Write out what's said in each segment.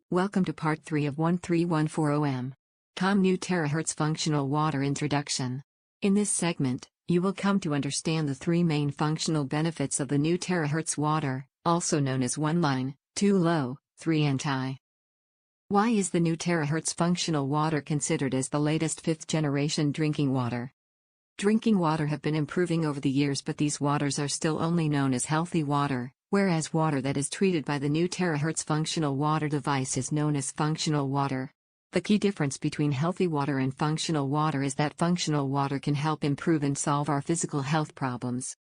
Welcome to Part 3 of 13140M. Com New Terahertz Functional Water Introduction. In this segment, you will come to understand the three main functional benefits of the new terahertz water, also known as 1 line, 2 low, 3 anti. Why is the new terahertz functional water considered as the latest 5th generation drinking water? Drinking water have been improving over the years, but these waters are still only known as healthy water, whereas water that is treated by the new terahertz functional water device is known as functional water. The key difference between healthy water and functional water is that functional water can help improve and solve our physical health problems.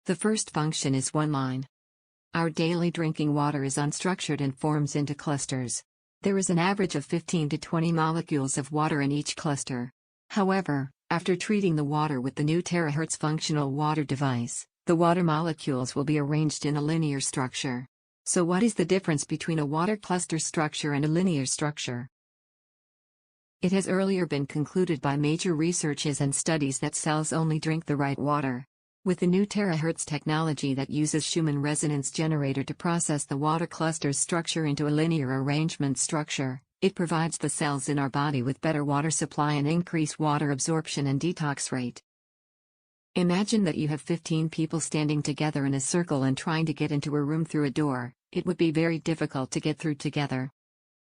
The first function is 1 line. Our daily drinking water is unstructured and forms into clusters. There is an average of 15 to 20 molecules of water in each cluster. However, after treating the water with the new terahertz functional water device, the water molecules will be arranged in a linear structure. So what is the difference between a water cluster structure and a linear structure? It has earlier been concluded by major researches and studies that cells only drink the right water. With the new terahertz technology that uses Schumann resonance generator to process the water cluster's structure into a linear arrangement structure, it provides the cells in our body with better water supply and increased water absorption and detox rate. Imagine that you have 15 people standing together in a circle and trying to get into a room through a door. It would be very difficult to get through together.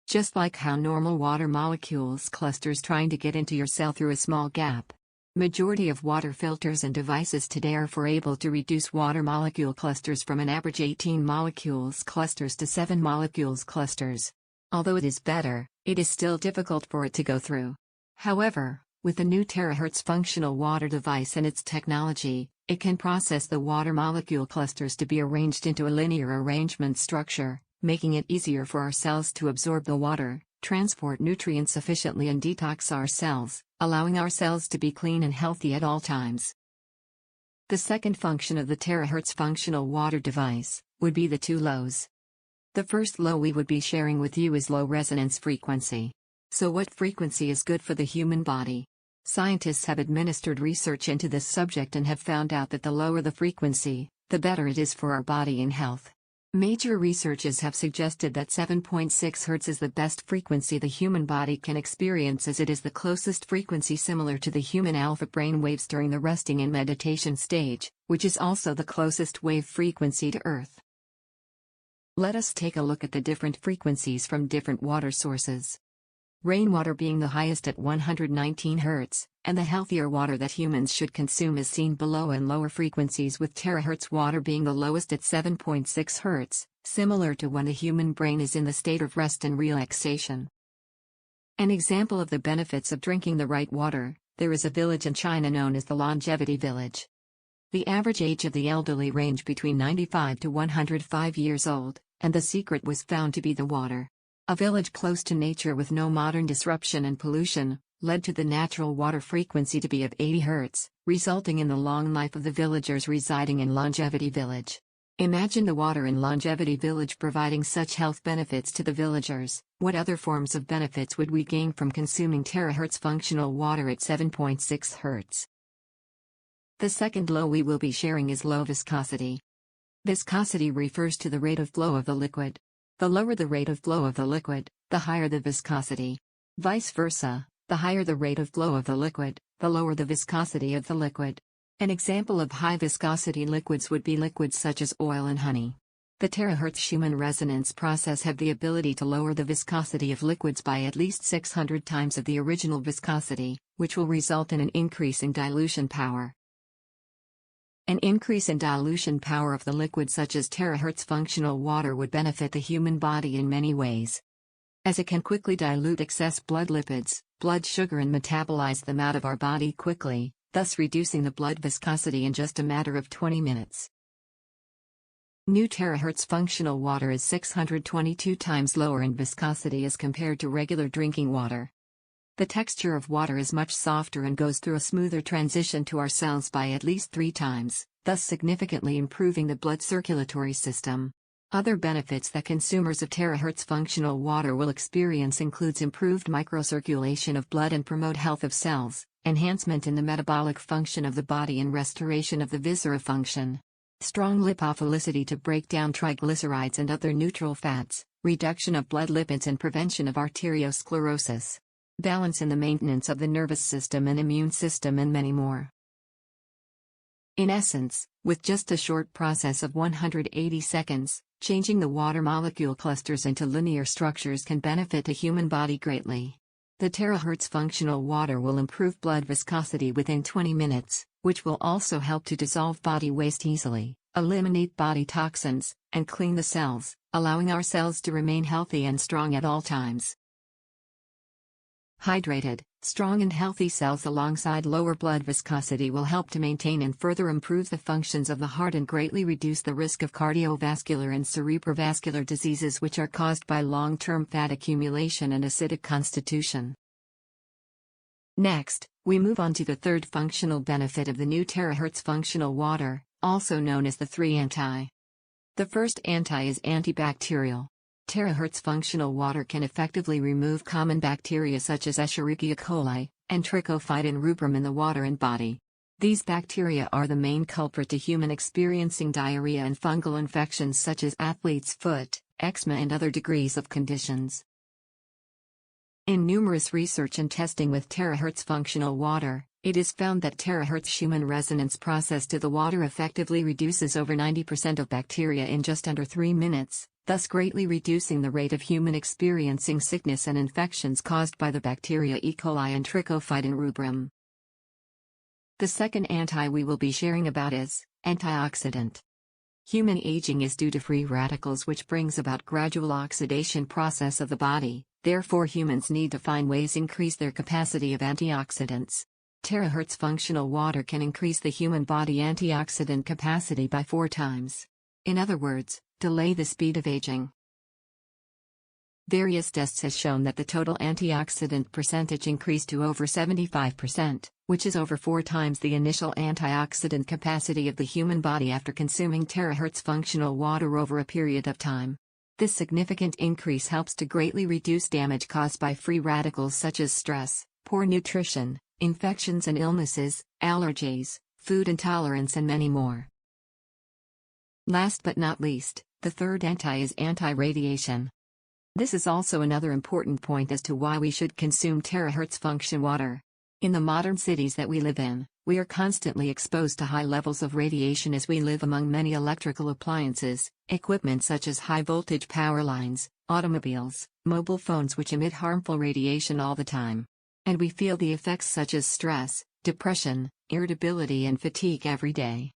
Just like how normal water molecules clusters trying to get into your cell through a small gap. Majority of water filters and devices today are able to reduce water molecule clusters from an average 18 molecules clusters to 7 molecules clusters. Although it is better, it is still difficult for it to go through. However, with the new terahertz functional water device and its technology, it can process the water molecule clusters to be arranged into a linear arrangement structure, making it easier for our cells to absorb the water, transport nutrients efficiently and detox our cells, allowing our cells to be clean and healthy at all times. The second function of the terahertz functional water device would be the 2 lows. The first low we would be sharing with you is low resonance frequency. So what frequency is good for the human body? Scientists have administered research into this subject and have found out that the lower the frequency, the better it is for our body and health. Major researches have suggested that 7.6 Hz is the best frequency the human body can experience, as it is the closest frequency similar to the human alpha brain waves during the resting and meditation stage, which is also the closest wave frequency to Earth. Let us take a look at the different frequencies from different water sources. Rainwater being the highest at 119 Hz, and the healthier water that humans should consume is seen below, and lower frequencies with terahertz water being the lowest at 7.6 Hz, similar to when the human brain is in the state of rest and relaxation. An example of the benefits of drinking the right water: there is a village in China known as the Longevity Village. The average age of the elderly range between 95 to 105 years old, and the secret was found to be the water. A village close to nature with no modern disruption and pollution, led to the natural water frequency to be of 80 Hz, resulting in the long life of the villagers residing in Longevity Village. Imagine the water in Longevity Village providing such health benefits to the villagers. What other forms of benefits would we gain from consuming terahertz functional water at 7.6 Hz? The second low we will be sharing is low viscosity. Viscosity refers to the rate of flow of the liquid. The lower the rate of flow of the liquid, the higher the viscosity. Vice versa, the higher the rate of flow of the liquid, the lower the viscosity of the liquid. An example of high viscosity liquids would be liquids such as oil and honey. The terahertz Schumann resonance process have the ability to lower the viscosity of liquids by at least 600 times of the original viscosity, which will result in an increase in dilution power. An increase in dilution power of the liquid such as terahertz functional water would benefit the human body in many ways. As it can quickly dilute excess blood lipids, blood sugar, and metabolize them out of our body quickly, thus reducing the blood viscosity in just a matter of 20 minutes. New terahertz functional water is 622 times lower in viscosity as compared to regular drinking water. The texture of water is much softer and goes through a smoother transition to our cells by at least 3 times, thus significantly improving the blood circulatory system. Other benefits that consumers of terahertz functional water will experience includes improved microcirculation of blood and promote health of cells, enhancement in the metabolic function of the body, and restoration of the viscera function. Strong lipophilicity to break down triglycerides and other neutral fats, reduction of blood lipids and prevention of arteriosclerosis. Balance in the maintenance of the nervous system and immune system and many more. In essence, with just a short process of 180 seconds, changing the water molecule clusters into linear structures can benefit the human body greatly. The terahertz functional water will improve blood viscosity within 20 minutes, which will also help to dissolve body waste easily, eliminate body toxins, and clean the cells, allowing our cells to remain healthy and strong at all times. Hydrated, strong and healthy cells alongside lower blood viscosity will help to maintain and further improve the functions of the heart and greatly reduce the risk of cardiovascular and cerebrovascular diseases which are caused by long-term fat accumulation and acidic constitution. Next, we move on to the third functional benefit of the new terahertz functional water, also known as the 3 anti. The first anti is antibacterial. Terahertz functional water can effectively remove common bacteria such as Escherichia coli and Trichophyton rubrum in the water and body. These bacteria are the main culprit to human experiencing diarrhea and fungal infections such as athlete's foot, eczema and other degrees of conditions. In numerous research and testing with terahertz functional water, it is found that terahertz Schumann resonance process to the water effectively reduces over 90% of bacteria in just under 3 minutes, thus greatly reducing the rate of human experiencing sickness and infections caused by the bacteria E. coli and Trichophyton rubrum. The second anti we will be sharing about is antioxidant. Human aging is due to free radicals which brings about gradual oxidation process of the body, therefore humans need to find ways increase their capacity of antioxidants. Terahertz functional water can increase the human body antioxidant capacity by 4 times. In other words, delay the speed of aging. Various tests has shown that the total antioxidant percentage increased to over 75%, which is over 4 times the initial antioxidant capacity of the human body after consuming terahertz functional water over a period of time. This significant increase helps to greatly reduce damage caused by free radicals such as stress, poor nutrition, infections and illnesses, allergies, food intolerance and many more. Last but not least, the third anti is anti-radiation. This is also another important point as to why we should consume terahertz function water. In the modern cities that we live in, we are constantly exposed to high levels of radiation as we live among many electrical appliances, equipment such as high-voltage power lines, automobiles, mobile phones which emit harmful radiation all the time. And we feel the effects such as stress, depression, irritability and fatigue every day.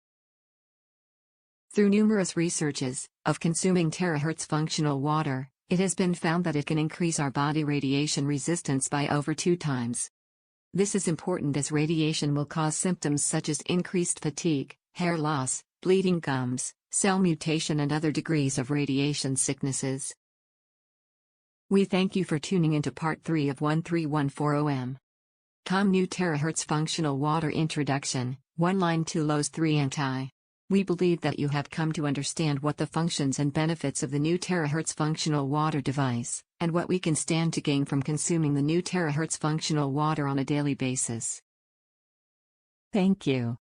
Through numerous researches of consuming terahertz functional water, it has been found that it can increase our body radiation resistance by over 2 times. This is important as radiation will cause symptoms such as increased fatigue, hair loss, bleeding gums, cell mutation and other degrees of radiation sicknesses. We thank you for tuning into part 3 of 1314 Tom New Terahertz Functional Water Introduction, 1 line 2 lows 3 anti. We believe that you have come to understand what the functions and benefits of the new terahertz functional water device, and what we can stand to gain from consuming the new terahertz functional water on a daily basis. Thank you.